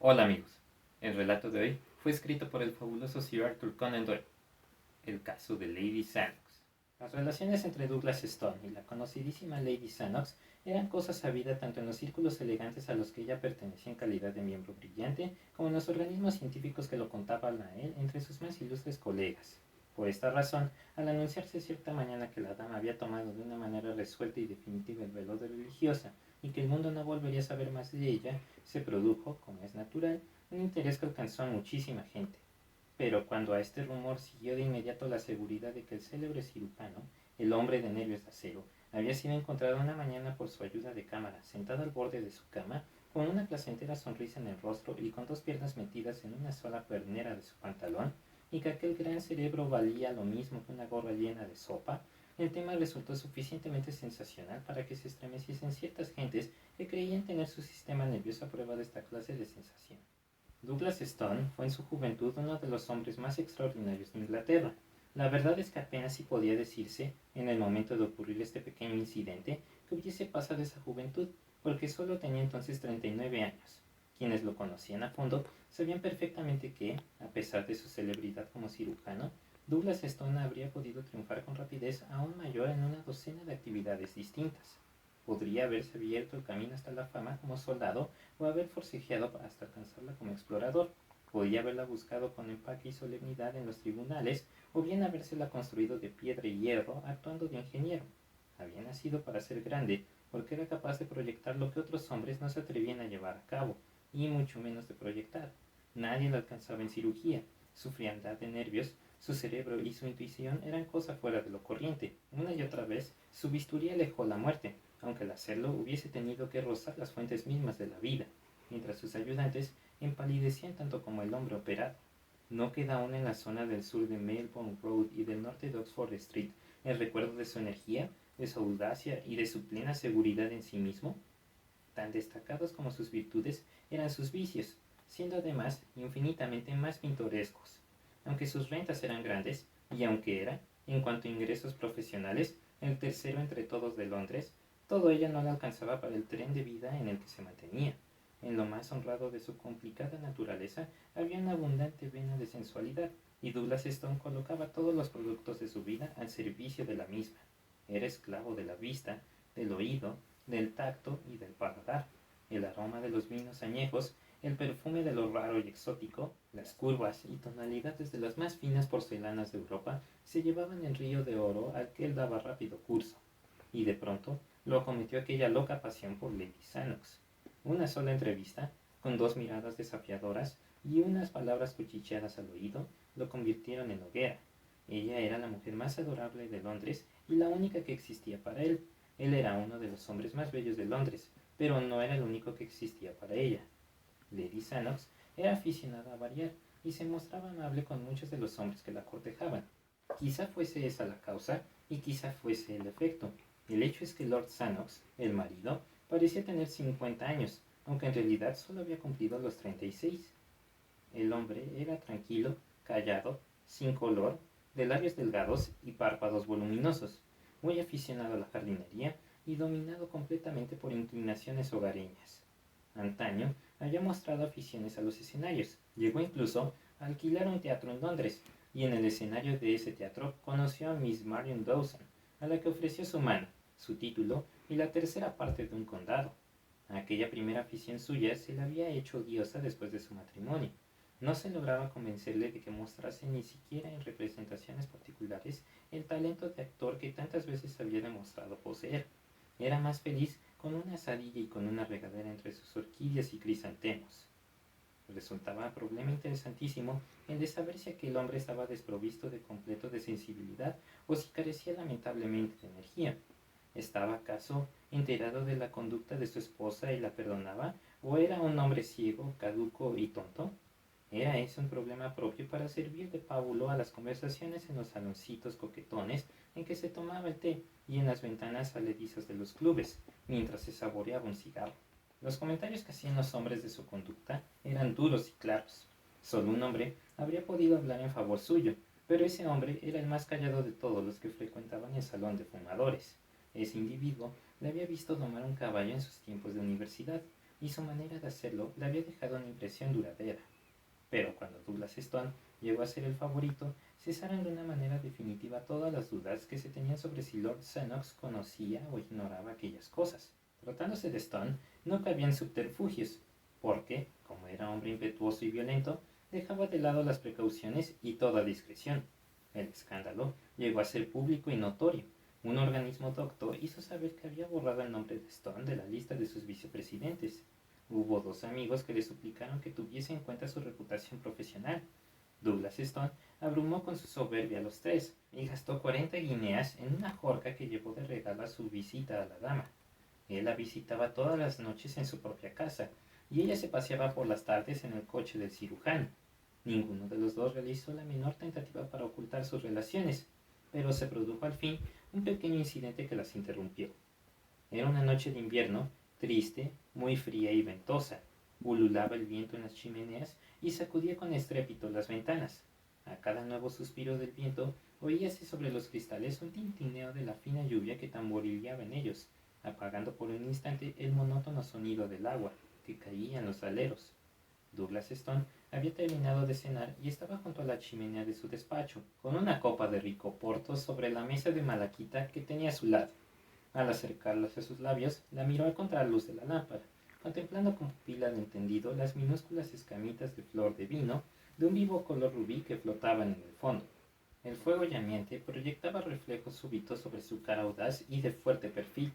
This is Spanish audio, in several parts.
Hola amigos, el relato de hoy fue escrito por el fabuloso Sir Arthur Conan Doyle, el caso de Lady Sannox. Las relaciones entre Douglas Stone y la conocidísima Lady Sannox eran cosa sabida tanto en los círculos elegantes a los que ella pertenecía en calidad de miembro brillante, como en los organismos científicos que lo contaban a él entre sus más ilustres colegas. Por esta razón, al anunciarse cierta mañana que la dama había tomado de una manera resuelta y definitiva el velo de religiosa y que el mundo no volvería a saber más de ella, se produjo, como es natural, un interés que alcanzó a muchísima gente. Pero cuando a este rumor siguió de inmediato la seguridad de que el célebre cirujano, el hombre de nervios de acero, había sido encontrado una mañana por su ayuda de cámara, sentado al borde de su cama, con una placentera sonrisa en el rostro y con dos piernas metidas en una sola pernera de su pantalón, y que aquel gran cerebro valía lo mismo que una gorra llena de sopa, el tema resultó suficientemente sensacional para que se estremeciesen ciertas gentes que creían tener su sistema nervioso a prueba de esta clase de sensación. Douglas Stone fue en su juventud uno de los hombres más extraordinarios de Inglaterra. La verdad es que apenas si podía decirse, en el momento de ocurrir este pequeño incidente, que hubiese pasado esa juventud, porque solo tenía entonces 39 años. Quienes lo conocían a fondo sabían perfectamente que, a pesar de su celebridad como cirujano, Douglas Stone habría podido triunfar con rapidez aún mayor en una docena de actividades distintas. Podría haberse abierto el camino hasta la fama como soldado o haber forcejeado hasta alcanzarla como explorador. Podía haberla buscado con empaque y solemnidad en los tribunales, o bien habérsela construido de piedra y hierro actuando de ingeniero. Había nacido para ser grande, porque era capaz de proyectar lo que otros hombres no se atrevían a llevar a cabo, y mucho menos de proyectar. Nadie la alcanzaba en cirugía. Su frialdad de nervios, su cerebro y su intuición eran cosa fuera de lo corriente. Una y otra vez, su bisturí alejó la muerte, aunque al hacerlo hubiese tenido que rozar las fuentes mismas de la vida, mientras sus ayudantes empalidecían tanto como el hombre operado. ¿No queda aún en la zona del sur de Melbourne Road y del norte de Oxford Street el recuerdo de su energía, de su audacia y de su plena seguridad en sí mismo? Tan destacados como sus virtudes eran sus vicios, siendo además infinitamente más pintorescos. Aunque sus rentas eran grandes, y aunque era, en cuanto a ingresos profesionales, el tercero entre todos de Londres, todo ello no le alcanzaba para el tren de vida en el que se mantenía. En lo más honrado de su complicada naturaleza había una abundante vena de sensualidad, y Douglas Stone colocaba todos los productos de su vida al servicio de la misma. Era esclavo de la vista, del oído, del tacto y del paladar. El aroma de los vinos añejos, el perfume de lo raro y exótico, las curvas y tonalidades de las más finas porcelanas de Europa se llevaban en río de oro al que él daba rápido curso. Y de pronto lo acometió aquella loca pasión por Lady Sannox. Una sola entrevista, con dos miradas desafiadoras y unas palabras cuchicheadas al oído, lo convirtieron en hoguera. Ella era la mujer más adorable de Londres y la única que existía para él. Él era uno de los hombres más bellos de Londres, pero no era el único que existía para ella. Lady Sannox era aficionada a variar y se mostraba amable con muchos de los hombres que la cortejaban. Quizá fuese esa la causa y quizá fuese el efecto. El hecho es que Lord Sannox, el marido, parecía tener 50 años, aunque en realidad solo había cumplido los 36. El hombre era tranquilo, callado, sin color, de labios delgados y párpados voluminosos, muy aficionado a la jardinería y dominado completamente por inclinaciones hogareñas. Antaño había mostrado aficiones a los escenarios, llegó incluso a alquilar un teatro en Londres, y en el escenario de ese teatro conoció a Miss Marion Dawson, a la que ofreció su mano, su título y la tercera parte de un condado. Aquella primera afición suya se le había hecho odiosa después de su matrimonio. No se lograba convencerle de que mostrase ni siquiera en representaciones particulares el talento de actor que tantas veces había demostrado poseer. Era más feliz con una asadilla y con una regadera entre sus orquídeas y crisantemos. Resultaba problema interesantísimo el de saber si aquel hombre estaba desprovisto de completo de sensibilidad o si carecía lamentablemente de energía. ¿Estaba acaso enterado de la conducta de su esposa y la perdonaba? ¿O era un hombre ciego, caduco y tonto? Era ese un problema propio para servir de pábulo a las conversaciones en los saloncitos coquetones en que se tomaba el té y en las ventanas aledizas de los clubes, mientras se saboreaba un cigarro. Los comentarios que hacían los hombres de su conducta eran duros y claros. Solo un hombre habría podido hablar en favor suyo, pero ese hombre era el más callado de todos los que frecuentaban el salón de fumadores. Ese individuo le había visto domar un caballo en sus tiempos de universidad, y su manera de hacerlo le había dejado una impresión duradera. Pero cuando Douglas Stone llegó a ser el favorito, cesaron de una manera definitiva todas las dudas que se tenían sobre si Lord Lennox conocía o ignoraba aquellas cosas. Tratándose de Stone, no cabían subterfugios, porque, como era hombre impetuoso y violento, dejaba de lado las precauciones y toda discreción. El escándalo llegó a ser público y notorio. Un organismo doctor hizo saber que había borrado el nombre de Stone de la lista de sus vicepresidentes. Hubo dos amigos que le suplicaron que tuviese en cuenta su reputación profesional. Douglas Stone abrumó con su soberbia a los tres y gastó 40 guineas en una jorca que llevó de regalo a su visita a la dama. Él la visitaba todas las noches en su propia casa y ella se paseaba por las tardes en el coche del cirujano. Ninguno de los dos realizó la menor tentativa para ocultar sus relaciones, pero se produjo al fin un pequeño incidente que las interrumpió. Era una noche de invierno, triste, muy fría y ventosa. Ululaba el viento en las chimeneas y sacudía con estrépito las ventanas. A cada nuevo suspiro del viento oíase sobre los cristales un tintineo de la fina lluvia que tamborileaba en ellos, apagando por un instante el monótono sonido del agua que caía en los aleros. Douglas Stone había terminado de cenar y estaba junto a la chimenea de su despacho, con una copa de rico porto sobre la mesa de malaquita que tenía a su lado. Al acercarlas a sus labios, la miró a contraluz de la lámpara, contemplando con pupila de entendido las minúsculas escamitas de flor de vino de un vivo color rubí que flotaban en el fondo. El fuego llameante proyectaba reflejos súbitos sobre su cara audaz y de fuerte perfil,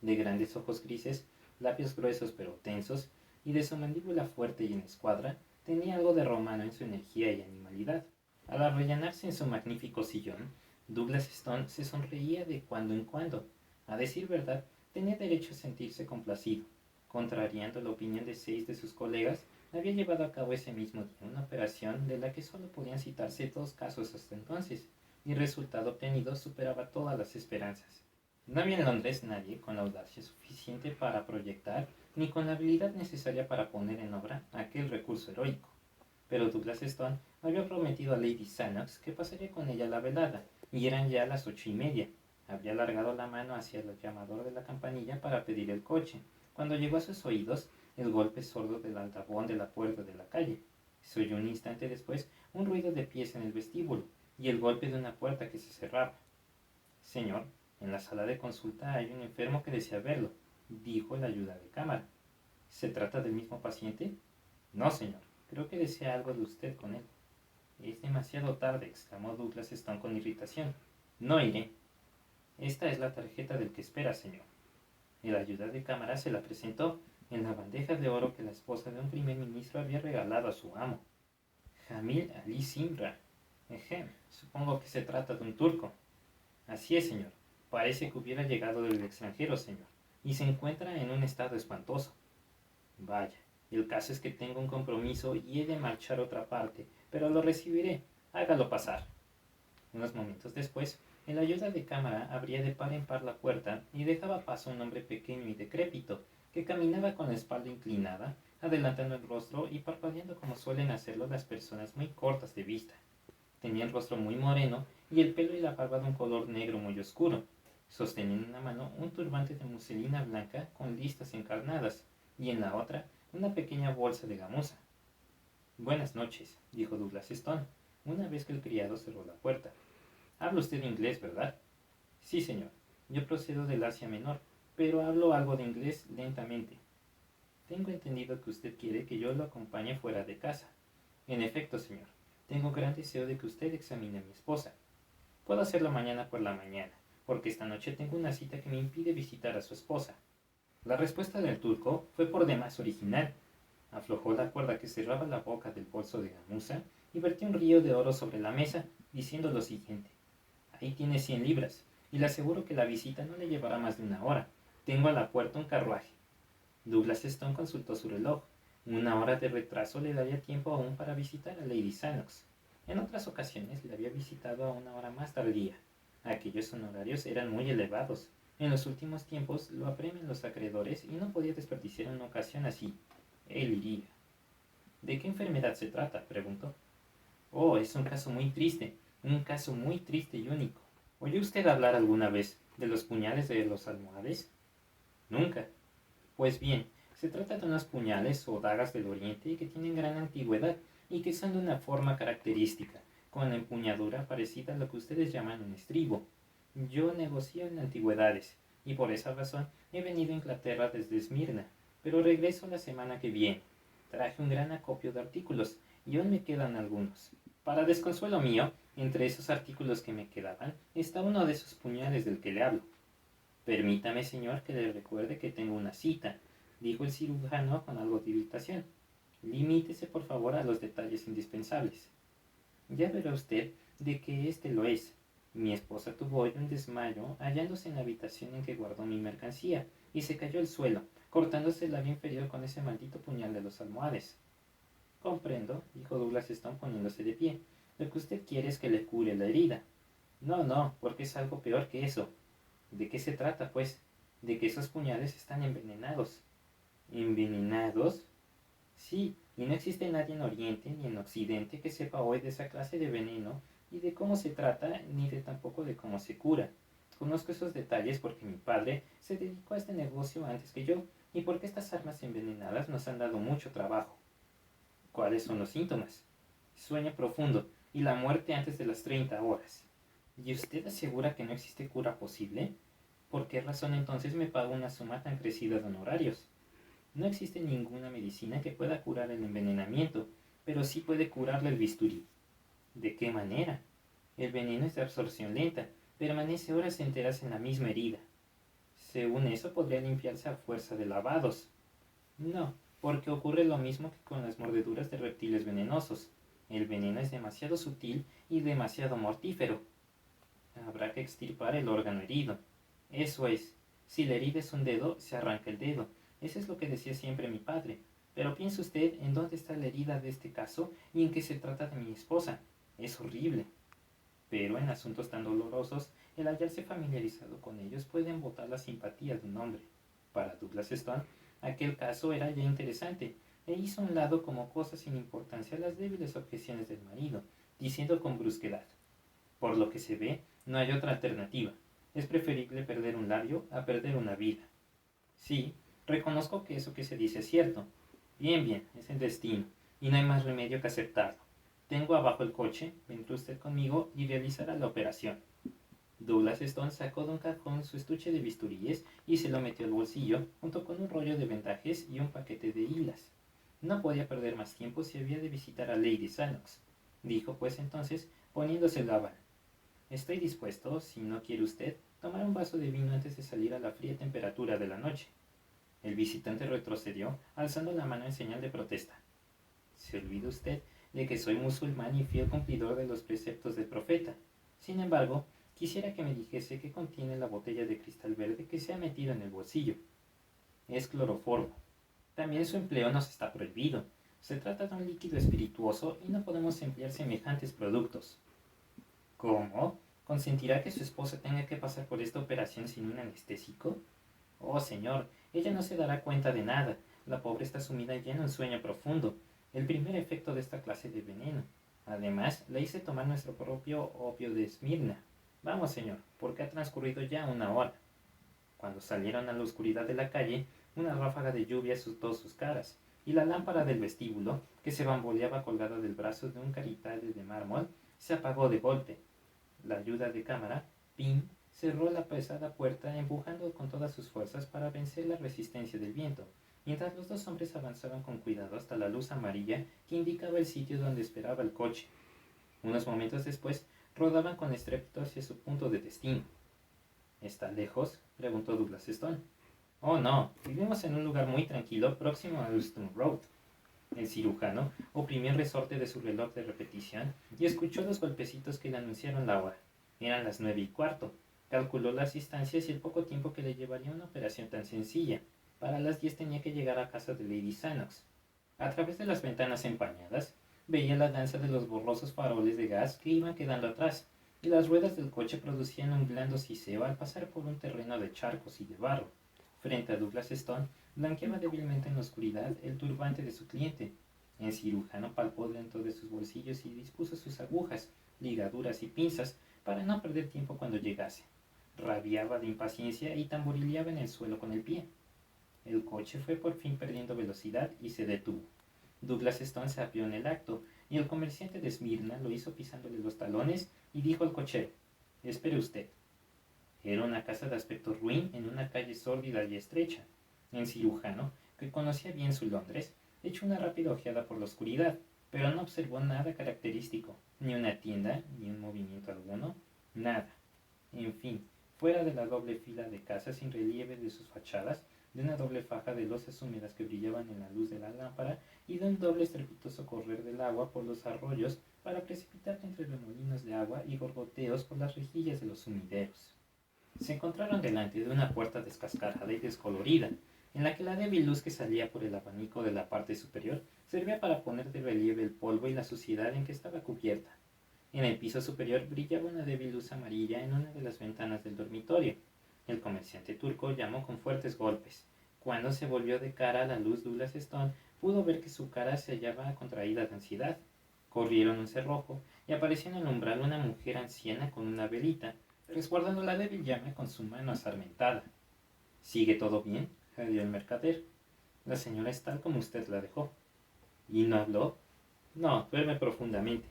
de grandes ojos grises, labios gruesos pero tensos, y de su mandíbula fuerte y en escuadra, tenía algo de romano en su energía y animalidad. Al arrellanarse en su magnífico sillón, Douglas Stone se sonreía de cuando en cuando. A decir verdad, tenía derecho a sentirse complacido. Contrariando la opinión de 6 de sus colegas, había llevado a cabo ese mismo día una operación de la que solo podían citarse 2 casos hasta entonces, y el resultado obtenido superaba todas las esperanzas. No había en Londres nadie con la audacia suficiente para proyectar, ni con la habilidad necesaria para poner en obra aquel recurso heroico. Pero Douglas Stone había prometido a Lady Lennox que pasaría con ella la velada, y eran ya las 8:30. Había alargado la mano hacia el llamador de la campanilla para pedir el coche, cuando llegó a sus oídos el golpe sordo del aldabón de la puerta de la calle. Se oyó un instante después un ruido de pies en el vestíbulo y el golpe de una puerta que se cerraba. Señor, en la sala de consulta hay un enfermo que desea verlo, dijo el ayuda de cámara. ¿Se trata del mismo paciente? No, señor. Creo que desea algo de usted con él. Es demasiado tarde, exclamó Douglas Stone con irritación. No iré. Esta es la tarjeta del que espera, señor. El ayuda de cámara se la presentó en la bandeja de oro que la esposa de un primer ministro había regalado a su amo. Jamil Ali Simra. Supongo que se trata de un turco. Así es, señor. Parece que hubiera llegado del extranjero, señor, y se encuentra en un estado espantoso. Vaya, el caso es que tengo un compromiso y he de marchar a otra parte, pero lo recibiré. Hágalo pasar. Unos momentos después, el ayuda de cámara abría de par en par la puerta y dejaba paso a un hombre pequeño y decrépito, que caminaba con la espalda inclinada, adelantando el rostro y parpadeando como suelen hacerlo las personas muy cortas de vista. Tenía el rostro muy moreno y el pelo y la barba de un color negro muy oscuro. Sostenía en una mano un turbante de muselina blanca con listas encarnadas y en la otra una pequeña bolsa de gamuza. Buenas noches, dijo Douglas Stone, una vez que el criado cerró la puerta. Habla usted inglés, ¿verdad? Sí, señor. Yo procedo del Asia Menor, pero hablo algo de inglés lentamente. Tengo entendido que usted quiere que yo lo acompañe fuera de casa. En efecto, señor. Tengo gran deseo de que usted examine a mi esposa. Puedo hacerlo mañana por la mañana, porque esta noche tengo una cita que me impide visitar a su esposa. La respuesta del turco fue por demás original. Aflojó la cuerda que cerraba la boca del bolso de gamuza y vertió un río de oro sobre la mesa, diciendo lo siguiente. Ahí tiene 100 libras, y le aseguro que la visita no le llevará más de una hora. Tengo a la puerta un carruaje. Douglas Stone consultó su reloj. Una hora de retraso le daría tiempo aún para visitar a Lady Lennox. En otras ocasiones le había visitado a una hora más tardía. Aquellos honorarios eran muy elevados. En los últimos tiempos lo apremian los acreedores y no podía desperdiciar una ocasión así. Él iría. ¿De qué enfermedad se trata?, preguntó. Oh, es un caso muy triste y único. ¿Oyó usted hablar alguna vez de los puñales de los almohades? Nunca. Pues bien, Se trata de unos puñales o dagas del oriente que tienen gran antigüedad y que son de una forma característica, con la empuñadura parecida a lo que ustedes llaman un estribo. Yo negocio en antigüedades y por esa razón he venido a Inglaterra desde Esmirna, pero regreso la semana que viene. Traje un gran acopio de artículos y aún me quedan algunos. Para desconsuelo mío, entre esos artículos que me quedaban está uno de esos puñales del que le hablo. Permítame, señor, que le recuerde que tengo una cita, dijo el cirujano con algo de irritación. Limítese, por favor, a los detalles indispensables. Ya verá usted de que este lo es. Mi esposa tuvo hoy un desmayo hallándose en la habitación en que guardó mi mercancía y se cayó al suelo, cortándose el labio inferior con ese maldito puñal de los almohades. Comprendo, dijo Douglas Stone poniéndose de pie. Lo que usted quiere es que le cure la herida. No, no, porque es algo peor que eso. ¿De qué se trata, pues? De que esos puñales están envenenados. ¿Envenenados? Sí, y no existe nadie en Oriente ni en Occidente que sepa hoy de esa clase de veneno y de cómo se trata, ni de tampoco de cómo se cura. Conozco esos detalles porque mi padre se dedicó a este negocio antes que yo, y porque estas armas envenenadas nos han dado mucho trabajo. ¿Cuáles son los síntomas? Sueño profundo y la muerte antes de las 30 horas. ¿Y usted asegura que no existe cura posible? ¿Por qué razón entonces me paga una suma tan crecida de honorarios? No existe ninguna medicina que pueda curar el envenenamiento, pero sí puede curarle el bisturí. ¿De qué manera? El veneno es de absorción lenta, permanece horas enteras en la misma herida. Según eso podría limpiarse a fuerza de lavados. No, porque ocurre lo mismo que con las mordeduras de reptiles venenosos. El veneno es demasiado sutil y demasiado mortífero. Habrá que extirpar el órgano herido. Eso es. Si la herida es un dedo, se arranca el dedo. Eso es lo que decía siempre mi padre. Pero piense usted en dónde está la herida de este caso y en qué se trata de mi esposa. Es horrible. Pero en asuntos tan dolorosos, el hallarse familiarizado con ellos puede embotar la simpatía de un hombre. Para Douglas Stone, aquel caso era ya interesante, e hizo a un lado como cosa sin importancia las débiles objeciones del marido, diciendo con brusquedad: por lo que se ve, no hay otra alternativa. Es preferible perder un labio a perder una vida. Sí, reconozco que eso que se dice es cierto. Bien, bien, es el destino, y no hay más remedio que aceptarlo. Tengo abajo el coche, vendrá usted conmigo y realizará la operación. Douglas Stone sacó de un cajón su estuche de bisturíes y se lo metió al bolsillo, junto con un rollo de vendajes y un paquete de hilas. No podía perder más tiempo si había de visitar a Lady Sannox. Dijo pues entonces, poniéndose el habano: estoy dispuesto, si no quiere usted, tomar un vaso de vino antes de salir a la fría temperatura de la noche. El visitante retrocedió, alzando la mano en señal de protesta. Se olvida usted de que soy musulmán y fiel cumplidor de los preceptos del profeta. Sin embargo, quisiera que me dijese qué contiene la botella de cristal verde que se ha metido en el bolsillo. Es cloroformo. También su empleo nos está prohibido. Se trata de un líquido espirituoso y no podemos emplear semejantes productos. ¿Cómo? ¿Consentirá que su esposa tenga que pasar por esta operación sin un anestésico? Oh, señor, ella no se dará cuenta de nada. La pobre está sumida ya en un sueño profundo, el primer efecto de esta clase de veneno. Además, le hice tomar nuestro propio opio de Esmirna. Vamos, señor, porque ha transcurrido ya una hora. Cuando salieron a la oscuridad de la calle, una ráfaga de lluvia asustó sus caras, y la lámpara del vestíbulo, que se bamboleaba colgada del brazo de un caritale de mármol, se apagó de golpe. La ayuda de cámara, Pym, cerró la pesada puerta empujando con todas sus fuerzas para vencer la resistencia del viento, mientras los dos hombres avanzaban con cuidado hasta la luz amarilla que indicaba el sitio donde esperaba el coche. Unos momentos después, rodaban con estrépito hacia su punto de destino. ¿Está lejos?, preguntó Douglas Stone. Oh, no, vivimos en un lugar muy tranquilo próximo a Euston Road. El cirujano oprimió el resorte de su reloj de repetición y escuchó los golpecitos que le anunciaron la hora. Eran las 9:15. Calculó las distancias y el poco tiempo que le llevaría una operación tan sencilla. Para las 10 tenía que llegar a casa de Lady Sannox. A través de las ventanas empañadas, veía la danza de los borrosos faroles de gas que iban quedando atrás, y las ruedas del coche producían un blando siseo al pasar por un terreno de charcos y de barro. Frente a Douglas Stone, blanqueaba débilmente en la oscuridad el turbante de su cliente. El cirujano palpó dentro de sus bolsillos y dispuso sus agujas, ligaduras y pinzas para no perder tiempo cuando llegase. Rabiaba de impaciencia y tamborileaba en el suelo con el pie. El coche fue por fin perdiendo velocidad y se detuvo. Douglas Stone se apió en el acto, y el comerciante de Esmirna lo hizo pisándole los talones y dijo al cochero: «Espere usted». Era una casa de aspecto ruin en una calle sórdida y estrecha. El cirujano, que conocía bien su Londres, echó una rápida ojeada por la oscuridad, pero no observó nada característico, ni una tienda, ni un movimiento alguno, nada. En fin, fuera de la doble fila de casas sin relieve de sus fachadas, de una doble faja de losas húmedas que brillaban en la luz de la lámpara y de un doble estrepitoso correr del agua por los arroyos para precipitarse entre remolinos de agua y gorgoteos por las rejillas de los sumideros. Se encontraron delante de una puerta descascarada y descolorida, en la que la débil luz que salía por el abanico de la parte superior servía para poner de relieve el polvo y la suciedad en que estaba cubierta. En el piso superior brillaba una débil luz amarilla en una de las ventanas del dormitorio. El comerciante turco llamó con fuertes golpes. Cuando se volvió de cara a la luz, Douglas Stone pudo ver que su cara se hallaba contraída de ansiedad. Corrieron un cerrojo y apareció en el umbral una mujer anciana con una velita, resguardando la débil llama con su mano asarmentada. «¿Sigue todo bien?», jadeó el mercader. «La señora es tal como usted la dejó». «¿Y no habló?». «No, duerme profundamente».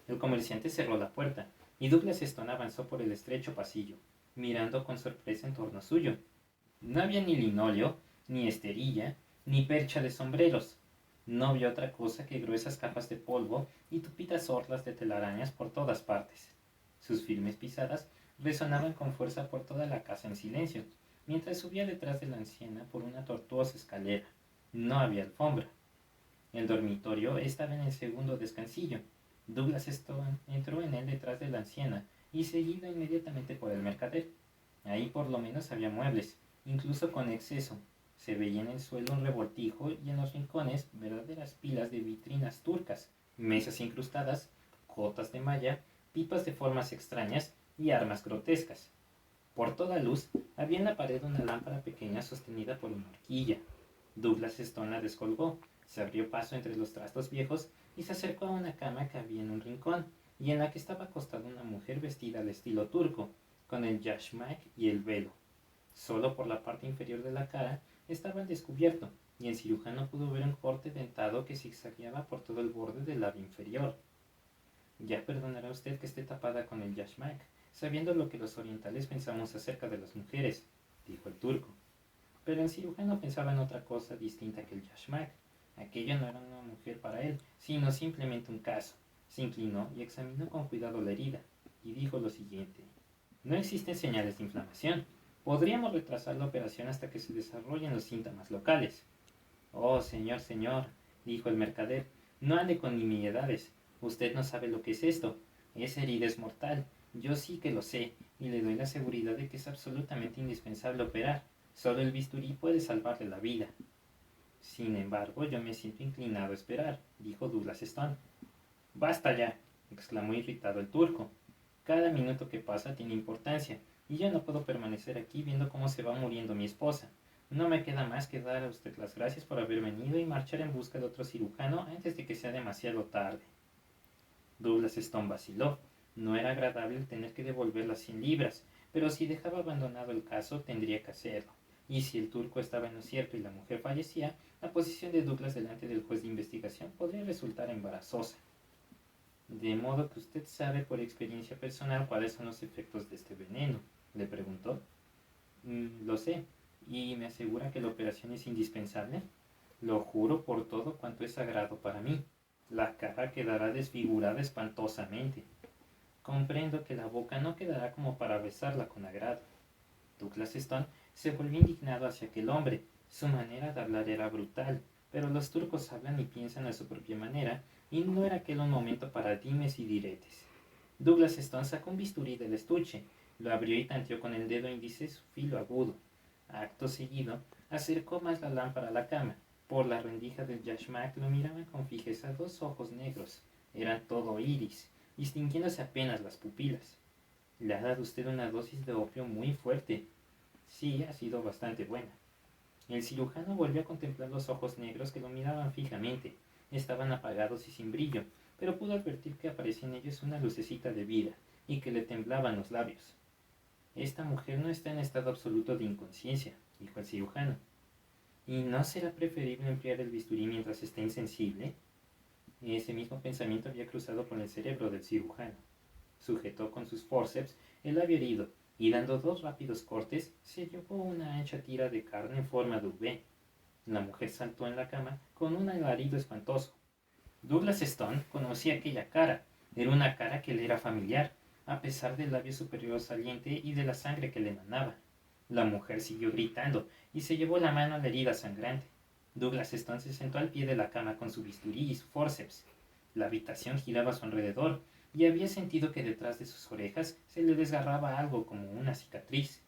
El comerciante cerró la puerta, y Douglas Stone avanzó por el estrecho pasillo, mirando con sorpresa en torno suyo. No había ni linóleo, ni esterilla, ni percha de sombreros. No vio otra cosa que gruesas capas de polvo y tupidas orlas de telarañas por todas partes. Sus firmes pisadas resonaban con fuerza por toda la casa en silencio, mientras subía detrás de la anciana por una tortuosa escalera. No había alfombra. El dormitorio estaba en el segundo descansillo. Douglas Stone entró en él detrás de la anciana y seguido inmediatamente por el mercader. Ahí por lo menos había muebles, incluso con exceso. Se veía en el suelo un revoltijo y en los rincones verdaderas pilas de vitrinas turcas, mesas incrustadas, cotas de malla, pipas de formas extrañas y armas grotescas. Por toda luz había en la pared una lámpara pequeña sostenida por una horquilla. Douglas Stone la descolgó, se abrió paso entre los trastos viejos y se acercó a una cama que había en un rincón y en la que estaba acostada una mujer vestida al estilo turco, con el yashmak y el velo. Solo por la parte inferior de la cara estaba al descubierto, y el cirujano pudo ver un corte dentado que zigzagueaba por todo el borde del labio inferior. «Ya perdonará usted que esté tapada con el yashmak, sabiendo lo que los orientales pensamos acerca de las mujeres», dijo el turco. Pero el cirujano pensaba en otra cosa distinta que el yashmak. Aquella no era una mujer para él, sino simplemente un caso. Se inclinó y examinó con cuidado la herida, y dijo lo siguiente: «No existen señales de inflamación. Podríamos retrasar la operación hasta que se desarrollen los síntomas locales». «Oh, señor, señor», dijo el mercader, «no ande con nimiedades. Usted no sabe lo que es esto. Esa herida es mortal. Yo sí que lo sé, y le doy la seguridad de que es absolutamente indispensable operar. Solo el bisturí puede salvarle la vida». «Sin embargo, yo me siento inclinado a esperar», dijo Douglas Stone. «Basta ya», exclamó irritado el turco. «Cada minuto que pasa tiene importancia, y yo no puedo permanecer aquí viendo cómo se va muriendo mi esposa. No me queda más que dar a usted las gracias por haber venido y marchar en busca de otro cirujano antes de que sea demasiado tarde». Douglas Stone vaciló. No era agradable tener que devolver las 100 libras, pero si dejaba abandonado el caso tendría que hacerlo. Y si el turco estaba en lo cierto y la mujer fallecía, la posición de Douglas delante del juez de investigación podría resultar embarazosa. «¿De modo que usted sabe por experiencia personal cuáles son los efectos de este veneno?», le preguntó. «Lo sé. ¿Y me asegura que la operación es indispensable?». «Lo juro por todo cuanto es sagrado para mí. La cara quedará desfigurada espantosamente. Comprendo que la boca no quedará como para besarla con agrado». Douglas Stone se volvió indignado hacia aquel hombre. Su manera de hablar era brutal, pero los turcos hablan y piensan a su propia manera, y no era aquel un momento para dimes y diretes. Douglas Stone sacó un bisturí del estuche, lo abrió y tanteó con el dedo índice su filo agudo. Acto seguido, acercó más la lámpara a la cama. Por la rendija del yashmak lo miraban con fijeza dos ojos negros. Eran todo iris, distinguiéndose apenas las pupilas. «Le ha dado usted una dosis de opio muy fuerte». «Sí, ha sido bastante buena». El cirujano volvió a contemplar los ojos negros que lo miraban fijamente. Estaban apagados y sin brillo, pero pudo advertir que aparecía en ellos una lucecita de vida, y que le temblaban los labios. «Esta mujer no está en estado absoluto de inconsciencia», dijo el cirujano. ¿Y no será preferible emplear el bisturí mientras esté insensible? Ese mismo pensamiento había cruzado por el cerebro del cirujano. Sujetó con sus forceps el labio herido y dando 2 rápidos cortes, se llevó una ancha tira de carne en forma de V. La mujer saltó en la cama con un alarido espantoso. Douglas Stone conocía aquella cara. Era una cara que le era familiar, a pesar del labio superior saliente y de la sangre que le emanaba. La mujer siguió gritando y se llevó la mano a la herida sangrante. Douglas Stone se sentó al pie de la cama con su bisturí y su forceps. La habitación giraba a su alrededor y había sentido que detrás de sus orejas se le desgarraba algo como una cicatriz.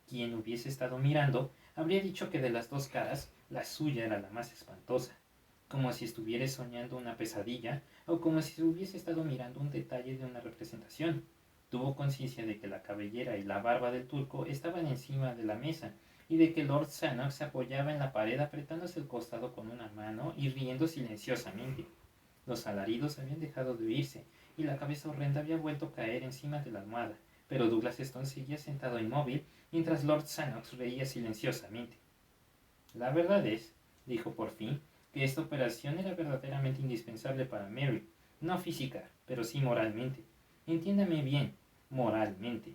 Quien hubiese estado mirando habría dicho que de las 2 caras, la suya era la más espantosa, como si estuviera soñando una pesadilla o como si hubiese estado mirando un detalle de una representación. Tuvo conciencia de que la cabellera y la barba del turco estaban encima de la mesa y de que Lord Sannox se apoyaba en la pared apretándose el costado con una mano y riendo silenciosamente. Los alaridos habían dejado de oírse y la cabeza horrenda había vuelto a caer encima de la almohada, pero Douglas Stone seguía sentado inmóvil mientras Lord Sannox reía silenciosamente. La verdad es, dijo por fin, que esta operación era verdaderamente indispensable para Mary, no física, pero sí moralmente. Entiéndame bien, moralmente.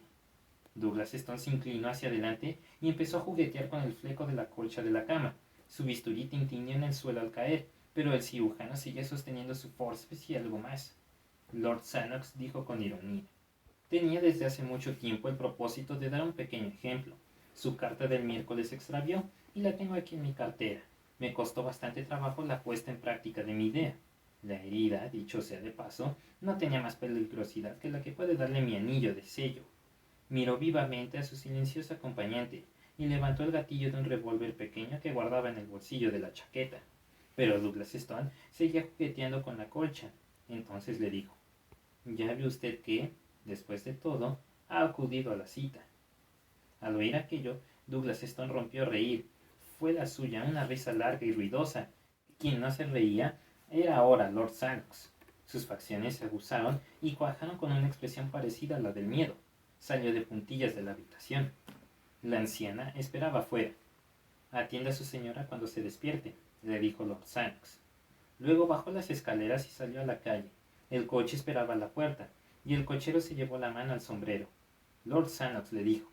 Douglas Stone se inclinó hacia adelante y empezó a juguetear con el fleco de la colcha de la cama. Su bisturí tintineó en el suelo al caer, pero el cirujano seguía sosteniendo su forceps y algo más. Lord Sannox dijo con ironía. Tenía desde hace mucho tiempo el propósito de dar un pequeño ejemplo. Su carta del miércoles se extravió y la tengo aquí en mi cartera. Me costó bastante trabajo la puesta en práctica de mi idea. La herida, dicho sea de paso, no tenía más peligrosidad que la que puede darle mi anillo de sello. Miró vivamente a su silencioso acompañante y levantó el gatillo de un revólver pequeño que guardaba en el bolsillo de la chaqueta. Pero Douglas Stone seguía jugueteando con la colcha. Entonces le dijo, ya ve usted que, después de todo, ha acudido a la cita. Al oír aquello, Douglas Stone rompió a reír. Fue la suya una risa larga y ruidosa. Quien no se reía era ahora Lord Sannox. Sus facciones se aguzaron y cuajaron con una expresión parecida a la del miedo. Salió de puntillas de la habitación. La anciana esperaba afuera. Atienda a su señora cuando se despierte, le dijo Lord Sannox. Luego bajó las escaleras y salió a la calle. El coche esperaba a la puerta, y el cochero se llevó la mano al sombrero. Lord Sannox le dijo,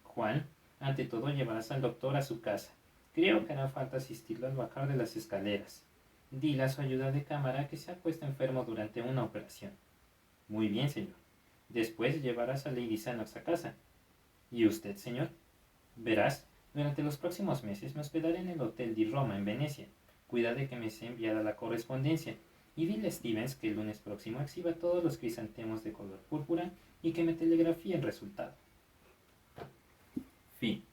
Juan, ante todo llevarás al doctor a su casa. Creo que hará falta asistirlo al bajar de las escaleras. Dile a su ayuda de cámara que se ha puesto enfermo durante una operación. Muy bien, señor. Después llevarás a Lady Sannox a casa. ¿Y usted, señor? Verás, durante los próximos meses me hospedaré en el Hotel di Roma en Venecia. Cuida de que me sea enviada la correspondencia. Y dile a Stevens que el lunes próximo exhiba todos los crisantemos de color púrpura y que me telegrafíe el resultado. Fin.